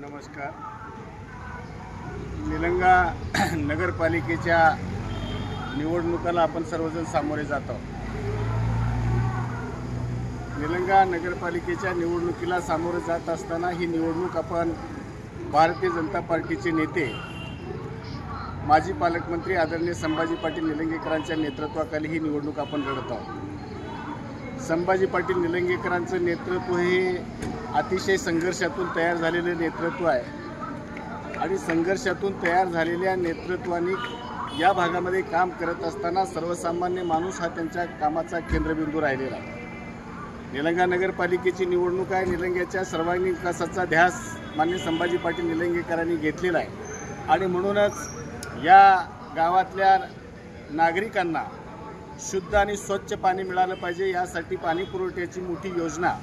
नमस्कार. निलंगा नगरपालिकेच्या निवडणुकाला आपण सर्वजण सामोरे जात आहोत. निलंगा नगरपालिकेच्या निवडणुकीला सामोरे जात असताना ही निवडणूक आपण भारतीय जनता पार्टीचे नेते माजी पालकमंत्री आदरणीय संभाजी पाटील निलंगेकरांच्या नेतृत्वाखाली ही निवडणूक आपण लढत आहोत. संभाजी पाटील निलंगेकरांचं नेतृत्व हे अतिशय संघर्षातून तयार झालेलं नेतृत्व आहे आणि संघर्षातून तयार झालेल्या नेतृत्वाने या भागामध्ये काम करत असताना सर्वसामान्य माणूस हा त्यांच्या कामाचा केंद्रबिंदू राहिलेला आहे. निलंगा नगरपालिकेची निवडणूक आहे. निलंग्याच्या सर्वांगीण विकासाचा ध्यास माननीय संभाजी पाटील निलंगेकरांनी घेतलेला आहे आणि म्हणूनच या गावातल्या नागरिकांना शुद्ध आणि स्वच्छ पाणी मिळालं पाहिजे यासाठी पाणी पुरवठ्याची मोठी योजना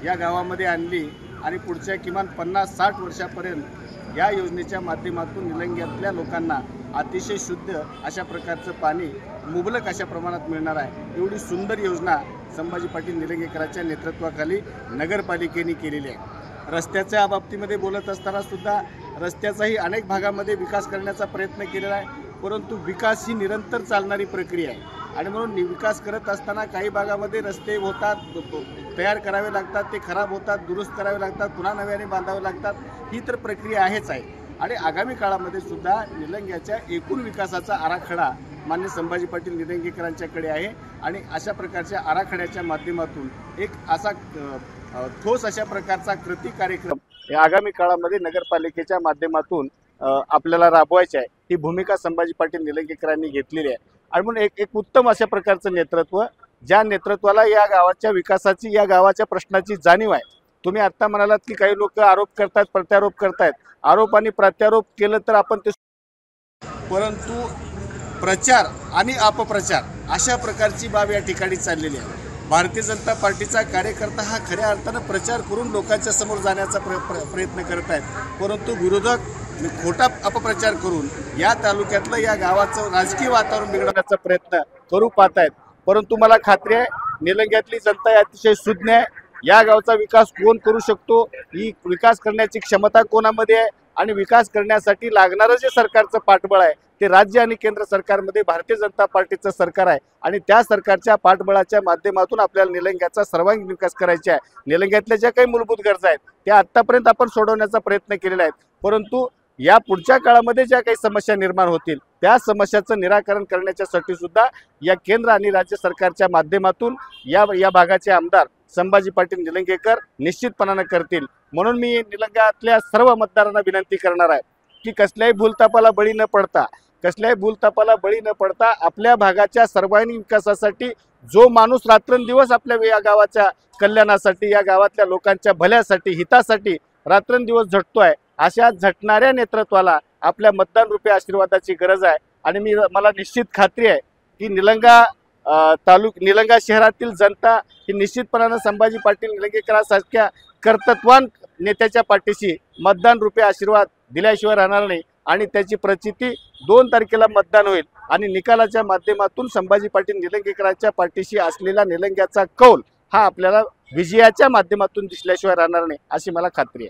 या गावामध्ये आणली आणि पुढच्या किमान 50-60 वर्षापर्यंत या योजनेच्या माध्यमातून निलंग्यातल्या लोकांना अतिशय शुद्ध अशा प्रकारचं पाणी मुबलक अशा प्रमाणात मिळणार आहे. एवढी सुंदर योजना संभाजी पाटील निलंगेकरांच्या नेतृत्वाखाली नगरपालिकेने केलेली आहे. रस्त्याच्या बाबतीमध्ये बोलत असताना सुद्धा रस्त्याचाही अनेक भागामध्ये विकास करण्याचा प्रयत्न केलेला आहे, परंतु विकास ही निरंतर चालणारी प्रक्रिया आहे आणि म्हणून विकास करत असताना काही भागामध्ये रस्ते होतात, तयार करावे लागतात, ते खराब होतात, दुरुस्त करावे लागतात, पुन्हा नव्याने बांधावे लागतात. ही तर प्रक्रिया आहेच आहे आणि आगामी काळामध्ये सुद्धा निलंग्याच्या एकूण विकासाचा आराखडा माननीय संभाजी पाटील निलंगेकरांच्याकडे आहे आणि अशा प्रकारच्या आराखड्याच्या माध्यमातून एक असा ठोस अशा प्रकारचा कृती कार्यक्रम आगामी काळामध्ये नगरपालिकेच्या माध्यमातून आपल्याला राबवायची आहे. ही भूमिका संभाजी पाटील निलंगेकरांनी घेतलेली आहे आणि म्हणून एक उत्तम अशा प्रकारचं नेतृत्व, ज्या नेतृत्वाला या गावाच्या विकासाची, या गावाच्या प्रश्नाची जाणीव आहे. तुम्ही आत्ता म्हणालात की काही लोक आरोप करतात, प्रत्यारोप करतायत. आरोप आणि प्रत्यारोप केलं तर आपण ते, परंतु प्रचार आणि अपप्रचार अशा प्रकारची बाब या ठिकाणी चाललेली आहे. भारतीय जनता पार्टीचा कार्यकर्ता हा खऱ्या अर्थानं प्रचार करून लोकांच्या समोर जाण्याचा प्रयत्न करत आहेत, परंतु विरोधक खोटा अपप्रचार करून या तालुक्यातलं, या गावाचं राजकीय वातावरण बिघडवण्याचा प्रयत्न करू पाहत आहेत. परंतु मला खात्री आहे निलंग्यातली जनता अतिशय सुज्ञ आहे. या गावचा विकास कोण करू शकतो, ही विकास करण्याची क्षमता कोणामध्ये आहे आणि विकास करण्यासाठी लागणारं जे सरकारचं पाठबळ आहे ते राज्य आणि केंद्र सरकारमध्ये भारतीय जनता पार्टीचं सरकार आहे आणि त्या सरकारच्या पाठबळाच्या माध्यमातून आपल्याला निलंग्याचा सर्वांगीण विकास करायचा आहे. निलंग्यातल्या ज्या काही मूलभूत गरजा आहेत त्या आत्तापर्यंत आपण सोडवण्याचा प्रयत्न केलेला आहे, परंतु या पुढच्या काळामध्ये ज्या काही समस्या निर्माण होतील त्या समस्याचं निराकरण करण्याच्यासाठी सुद्धा या केंद्र आणि राज्य सरकारच्या माध्यमातून या भागाचे आमदार संभाजी पाटील निलंगेकर निश्चितपणाने करतील. म्हणून मी निलंग्यातल्या सर्व मतदारांना विनंती करणार आहे की कसल्याही भूलथापाला बळी न पडता आपल्या भागाच्या सर्वांगीण विकासासाठी जो माणूस रात्रंदिवस आपल्या या गावाच्या कल्याणासाठी, या गावातल्या लोकांच्या भल्यासाठी, हितासाठी रात्रंदिवस झटतोय, अशा झटणाऱ्या नेतृत्वाला आपल्या मतदान रूपी आशीर्वादाची गरज आहे. आणि मला निश्चित खात्री आहे की निलंगा शहरातील जनता ही निश्चितपणाने संभाजी पाटील निलंगेकरांसारख्या कर्तृत्ववान नेत्याच्या पाठीशी मतदान रूपी आशीर्वाद दिल्याशिवाय राहणार नाही आणि त्याची प्रचिती 2 तारखेला मतदान होईल आणि निकालाच्या माध्यमातून संभाजी पाटील निलंगेकरांच्या पाठीशी असलेला निलंग्याचा कौल हा आपल्याला विजयाच्या माध्यमातून दिसल्याशिवाय राहणार नाही अशी मला खात्री आहे.